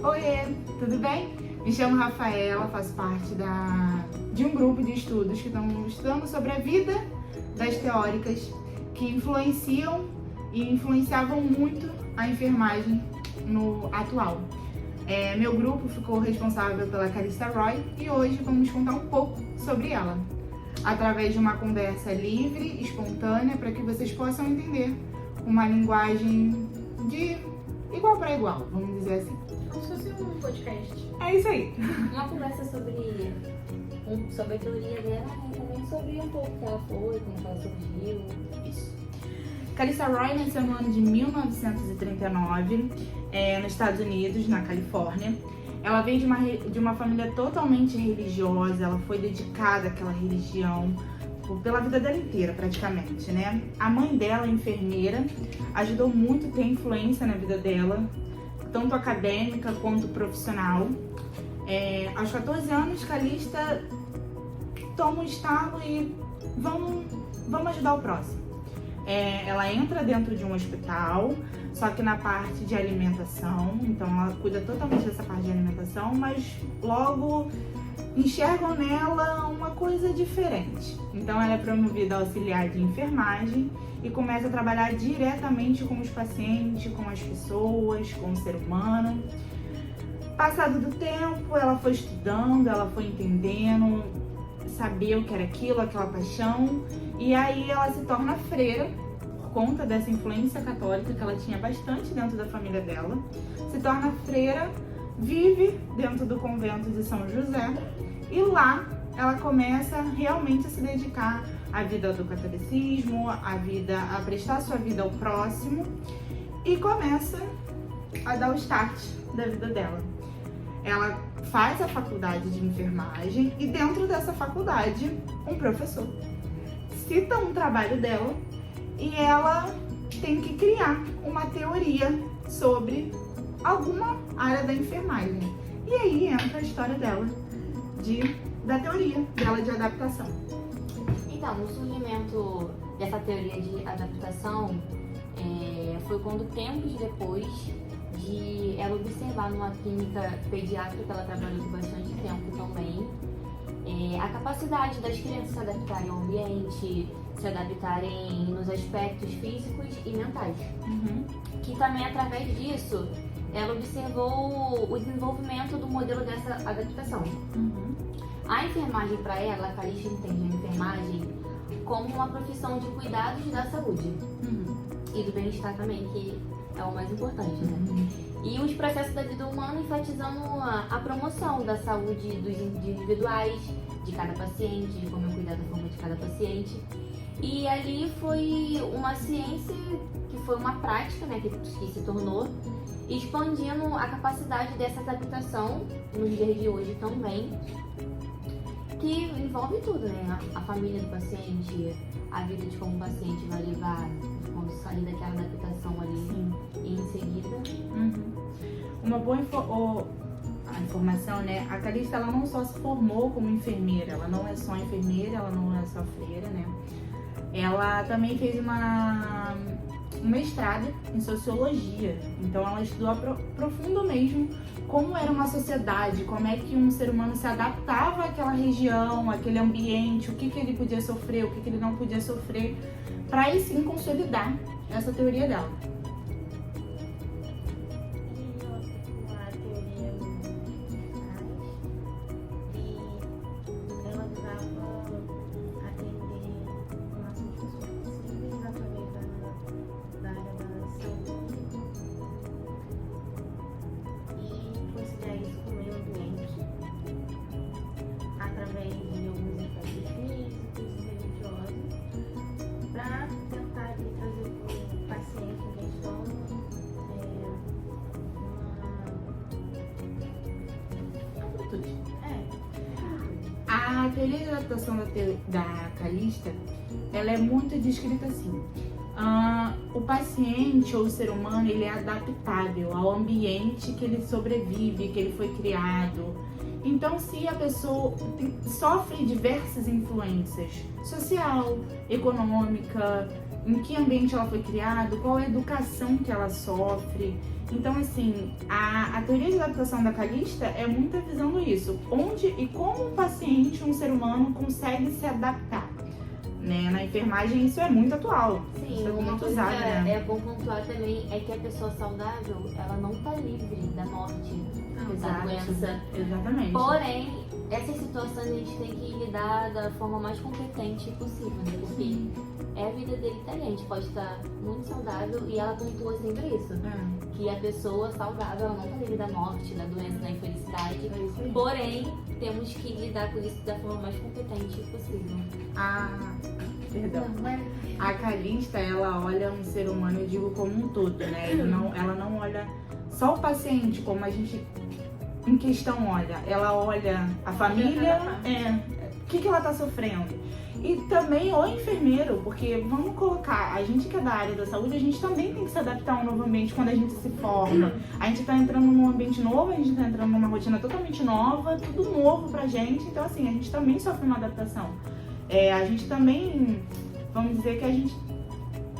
Oiê, tudo bem? Me chamo Rafaela, faço parte de um grupo de estudos que estão estudando sobre a vida das teóricas que influenciam e influenciavam muito a enfermagem no atual. Meu grupo ficou responsável pela Calista Roy e hoje vamos contar um pouco sobre ela, através de uma conversa livre, espontânea, para que vocês possam entender uma linguagem de igual para igual, vamos dizer assim. Como se fosse um podcast. É isso aí. Uma conversa sobre a teoria dela e também sobre um pouco que ela foi, como ela surgiu. Isso. Calista Roy nasceu no ano de 1939, nos Estados Unidos, na Califórnia. Ela veio de uma família totalmente religiosa, ela foi dedicada àquela religião pela vida dela inteira, praticamente, né? A mãe dela, enfermeira, ajudou muito a ter influência na vida dela, tanto acadêmica quanto profissional. Aos 14 anos, Calista toma um estalo e vamos ajudar o próximo. Ela entra dentro de um hospital, só que na parte de alimentação, então ela cuida totalmente dessa parte de alimentação, mas logo enxergam nela uma coisa diferente. Então ela é promovida a auxiliar de enfermagem e começa a trabalhar diretamente com os pacientes, com as pessoas, com o ser humano. Passado do tempo, ela foi estudando, ela foi entendendo, sabia o que era aquilo, aquela paixão, e aí ela se torna freira por conta dessa influência católica que ela tinha bastante dentro da família dela. Se torna freira, vive dentro do convento de São José e lá ela começa realmente a se dedicar à vida do catolicismo, a prestar sua vida ao próximo e começa a dar o start da vida dela. Ela faz a faculdade de enfermagem e dentro dessa faculdade um professor cita um trabalho dela e ela tem que criar uma teoria sobre alguma área da enfermagem. E aí entra a história dela, da teoria dela de adaptação. Então, o surgimento dessa teoria de adaptação foi quando, tempos depois de ela observar numa clínica pediátrica que ela trabalhou por bastante tempo também, a capacidade das crianças se adaptarem ao ambiente, se adaptarem nos aspectos físicos e mentais. Que também, através disso, ela observou o desenvolvimento do modelo dessa adaptação. A enfermagem, para ela, a Calista entende a enfermagem como uma profissão de cuidados da saúde e do bem-estar também, que é o mais importante, né? E os processos da vida humana enfatizando a promoção da saúde dos individuais, de cada paciente, de como é cuidar da forma de cada paciente. E ali foi uma ciência que foi uma prática, né, que se tornou, expandindo a capacidade dessa adaptação nos dias de hoje também, que envolve tudo, né? A família do paciente, a vida de como o paciente vai levar quando sair daquela adaptação ali. E em seguida. Uma boa informação, né? A Calista, ela não só se formou como enfermeira, ela não é só enfermeira, ela não é só freira, né? Ela também fez um mestrado em sociologia, então ela estudou a profundo mesmo como era uma sociedade, como é que um ser humano se adaptava àquela região, àquele ambiente, o que ele podia sofrer, o que ele não podia sofrer, para aí sim consolidar essa teoria dela. A teoria de adaptação da Calista, ela é muito descrita assim. O paciente ou o ser humano, ele é adaptável ao ambiente que ele sobrevive, que ele foi criado. Então, se a pessoa sofre diversas influências, social, econômica, em que ambiente ela foi criada, qual é a educação que ela sofre. Então, assim, a teoria de adaptação da Calista é muito visando isso. Onde e como um paciente, um ser humano, consegue se adaptar. Né? Na enfermagem isso é muito atual. Sim, isso é uma muito coisa usado, né? é bom pontuar também é que a pessoa saudável, ela não tá livre da morte, da doença. Exatamente. Porém, essas situações a gente tem que lidar da forma mais competente possível, né? Porque é a vida dele que tá ali. A gente pode estar muito saudável e ela pontua sempre isso. Que a pessoa saudável, ela não tá livre da morte, da doença, da infelicidade. É isso aí. Porém, temos que lidar com isso da forma mais competente possível. Perdão. A Calista, ela olha um ser humano, eu digo, como um todo, né? Ela não olha só o paciente, como a gente em questão olha. Ela olha a família, o que ela tá sofrendo. E também o enfermeiro, porque vamos colocar, a gente que é da área da saúde, a gente também tem que se adaptar a um novo ambiente quando a gente se forma. A gente tá entrando num ambiente novo, a gente tá entrando numa rotina totalmente nova, tudo novo pra gente. Então, assim, a gente também sofre uma adaptação. A gente também, vamos dizer que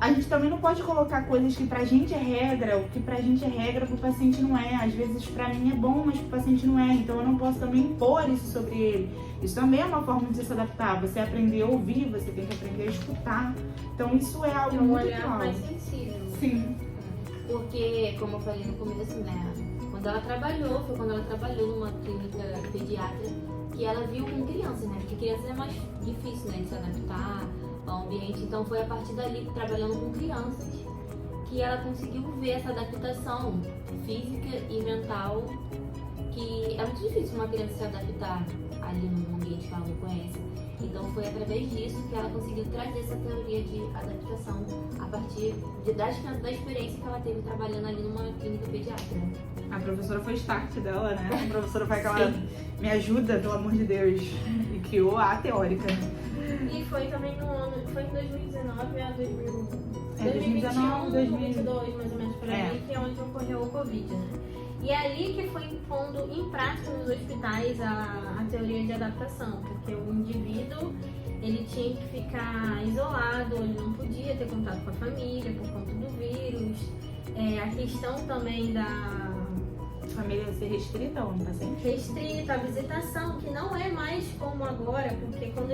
a gente também não pode colocar coisas que pra gente é regra, o que pra gente é regra pro paciente não é. Às vezes pra mim é bom, mas pro paciente não é. Então eu não posso também impor isso sobre ele. Isso também é uma forma de se adaptar. Você aprender a ouvir, você tem que aprender a escutar. Então isso é algo muito olhar mais sensível. Sim. Porque, como eu falei no começo, né? Quando ela trabalhou numa clínica pediátrica, que ela viu com crianças, né? Porque crianças é mais difícil, né? De se adaptar ao ambiente. Então foi a partir dali, trabalhando com crianças, que ela conseguiu ver essa adaptação física e mental, que é muito difícil uma criança se adaptar ali num ambiente que ela não conhece. Então foi através disso que ela conseguiu trazer essa teoria de adaptação a partir da experiência que ela teve trabalhando ali numa clínica pediátrica. A professora foi start dela, né? A professora foi aquela, me ajuda, pelo amor de Deus, e criou a teórica. E foi também no ano, foi em 2019 a 2019, 2022, mais ou menos, por aí, que é onde ocorreu o Covid, né? E é ali que foi impondo em prática nos hospitais a teoria de adaptação, porque o indivíduo, ele tinha que ficar isolado, ele não podia ter contato com a família por conta do vírus. A questão também da família ser restrita ao paciente? Restrita, a visitação, que não é mais como agora, porque quando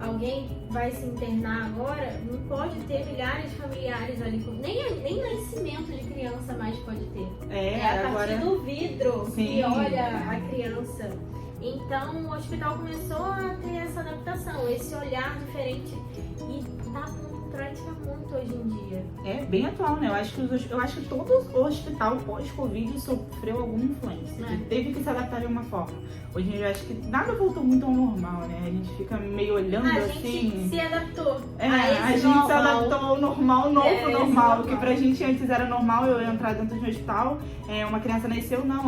alguém vai se internar agora, não pode ter milhares de familiares ali, nem nascimento de criança mais pode ter. A partir do vidro que olha a criança. Então o hospital começou a ter essa adaptação, esse olhar diferente e tá com prática muito hoje em dia. É bem atual, né? Eu acho que todo hospital pós-Covid sofreu alguma influência. Teve que se adaptar de uma forma. Hoje em dia eu acho que nada voltou muito ao normal, né? A gente fica meio olhando assim. A gente se adaptou. A gente se adaptou ao normal, normal. Que pra gente antes era normal eu entrar dentro de um hospital, uma criança nasceu, não,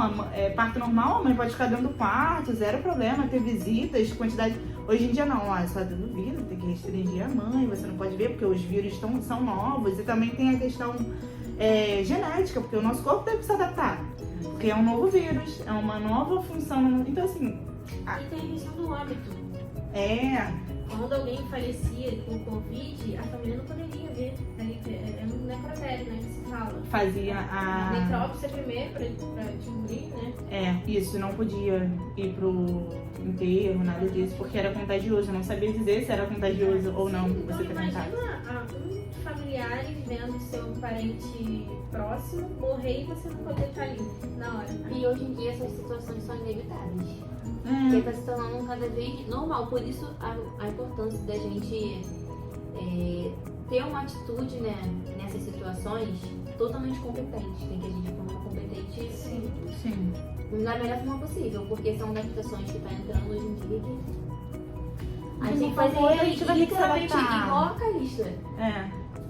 parto normal, a mãe pode ficar dentro do quarto, zero problema, ter visitas, quantidade. Hoje em dia não, só dentro do vírus, tem que restringir a mãe, você não pode ver porque os vírus são novos. E também tem a questão genética, porque o nosso corpo teve que se adaptar. Porque é um novo vírus, é uma nova função. Então assim. E tem a questão do hábito. Quando alguém falecia com Covid, a família não poderia ver. É um necrotério, né? Que se fala. Fazia a necrópsia primeiro pra descobrir, né? Isso, não podia ir pro enterro, nada disso, porque era contagioso. Eu não sabia dizer se era contagioso ou não. Então você imagina alguns familiares vendo seu parente próximo morrer e você não poder estar ali na hora. E hoje em dia essas situações são inevitáveis. Porque está se tornando cada vez normal. Por isso a importância da gente ter uma atitude, né, nessas situações totalmente competente. Tem que agir de forma competente. Sim. Da melhor forma possível, porque são adaptações que estão entrando hoje em dia que a gente tem que fazer literalmente igual a Calista.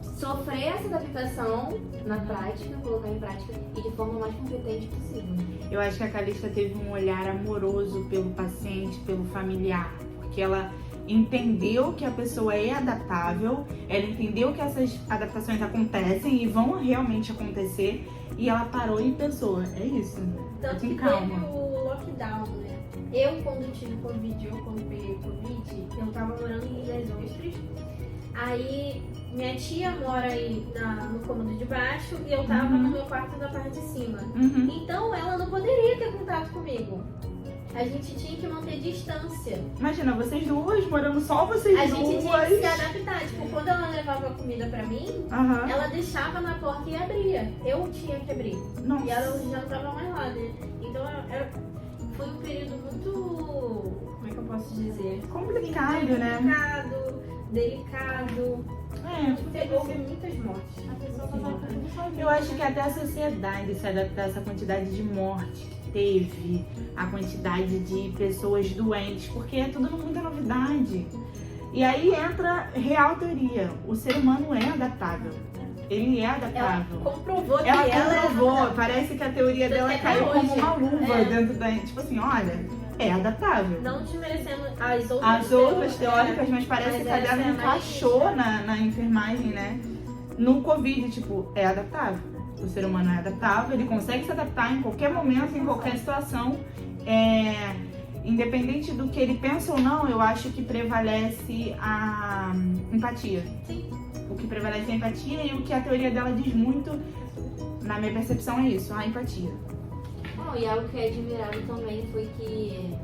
Sofrer essa adaptação na prática, colocar em prática e de forma mais competente possível. Eu acho que a Calista teve um olhar amoroso pelo paciente, pelo familiar, porque ela entendeu que a pessoa é adaptável, ela entendeu que essas adaptações acontecem e vão realmente acontecer, e ela parou e pensou, é isso. Tanto que teve o lockdown, né? Eu, quando tive Covid, quando peguei Covid, eu tava morando em Ilha das Ostras. Aí minha tia mora aí no cômodo de baixo e eu tava no meu quarto da parte de cima. Então ela não poderia ter contato comigo. A gente tinha que manter distância. Imagina, vocês duas, morando só vocês duas. A gente tinha que se adaptar. Tipo, quando ela levava comida pra mim, ela deixava na porta e abria. Eu tinha que abrir. Nossa. E ela já não tava mais lá, né? Então foi um período muito... Como é que eu posso dizer? Complicado, né? Delicado. Houve muitas mortes. Eu acho que até a sociedade se adaptar a essa quantidade de morte que teve, a quantidade de pessoas doentes, porque é tudo muita novidade. E aí entra real teoria. O ser humano é adaptável. Ele é adaptável. Ela comprovou que ela comprovou. Parece que a teoria dela caiu como uma luva dentro da... Tipo assim, olha, é adaptável. Não desmerecendo as outras teóricas, mas parece que a dela encaixou na enfermagem, né? No Covid, tipo, é adaptável. O ser humano é adaptável, ele consegue se adaptar em qualquer momento, em qualquer situação. Independente do que ele pensa ou não, eu acho que prevalece a empatia. Sim. O que prevalece é a empatia, e o que a teoria dela diz muito, na minha percepção, é isso, a empatia. E algo que é admirável também foi que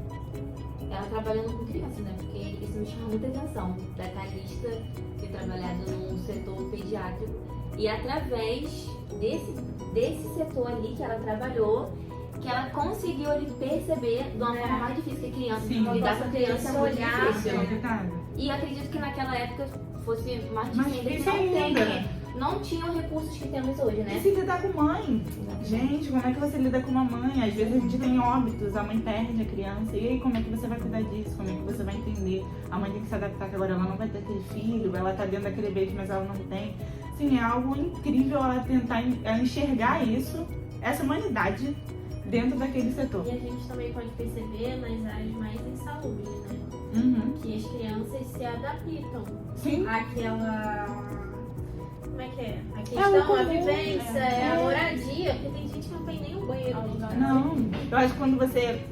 ela trabalhando com criança, né? Porque isso me chama muita atenção. Da Calista ter trabalhado num setor pediátrico, e através desse setor ali que ela trabalhou, que ela conseguiu ali perceber de uma forma mais difícil que a criança. Sim. Lidar com a criança é muito difícil. Complicado. E acredito que naquela época fosse mais Mais difícil ainda. Não tinham recursos que temos hoje, né? E se lidar com mãe? Gente, como é que você lida com uma mãe? Às vezes a gente tem óbitos, a mãe perde a criança. E aí, como é que você vai cuidar disso? Como é que você vai entender? A mãe tem que se adaptar, que agora ela não vai ter aquele filho, ela tá dentro daquele beijo, mas ela não tem. Assim, é algo incrível ela tentar enxergar isso, essa humanidade, dentro daquele setor. E a gente também pode perceber nas áreas mais insalubres, né? Que as crianças se adaptam. Sim. Àquela... Como é que é? A questão, a vivência, a moradia, porque tem gente que não tem nem um banheiro. Não, eu acho que quando você...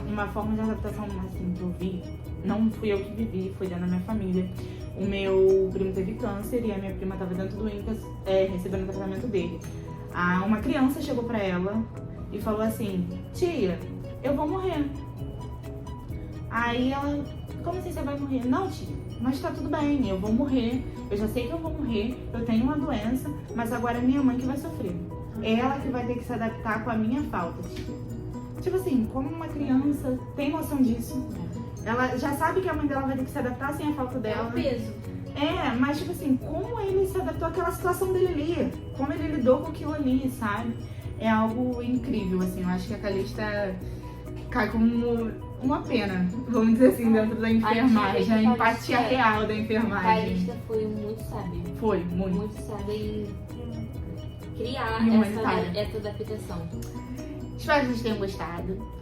Uma forma de adaptação, assim, que eu vi, não fui eu que vivi, foi dentro da minha família. O meu primo teve câncer e a minha prima estava dentro do INCAS, recebendo o tratamento dele. Uma criança chegou pra ela e falou assim, tia, eu vou morrer. Aí ela, como assim você vai morrer? Não, tia, mas tá tudo bem, eu vou morrer, eu já sei que eu vou morrer, eu tenho uma doença, mas agora é minha mãe que vai sofrer. Ela que vai ter que se adaptar com a minha falta, tia. Tipo assim, como uma criança tem noção disso, ela já sabe que a mãe dela vai ter que se adaptar sem a falta dela. É o peso. Mas tipo assim, como ele se adaptou àquela situação dele ali, como ele lidou com aquilo ali, sabe? É algo incrível, assim, eu acho que a Calista cai como uma pena, vamos dizer assim, dentro da enfermagem, a empatia real da enfermagem. A Calista foi muito sábia. Foi, muito. Muito sábia em criar essa adaptação. Espero que vocês tenham gostado.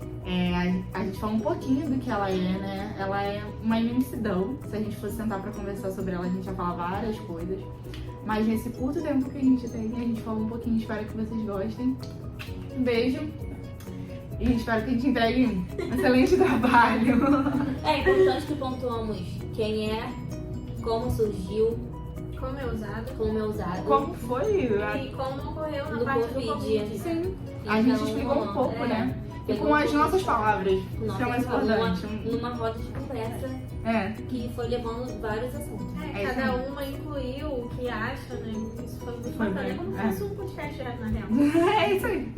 A gente falou um pouquinho do que ela é, né? Ela é uma imensidão. Se a gente fosse sentar pra conversar sobre ela, a gente ia falar várias coisas. Mas nesse curto tempo que a gente tem, a gente falou um pouquinho. Espero que vocês gostem. Um beijo. E espero que a gente entregue um excelente trabalho. É importante que pontuamos quem é, como surgiu, como é usado, como foi e como ocorreu na parte do Covid. Sim. A gente explicou um pouco, né? E com as nossas palavras, que é mais importante. Numa roda de conversa que foi levando vários assuntos. Cada uma incluiu o que acha, né? Isso foi muito bacana. É como se fosse um podcast direto na real. É isso aí.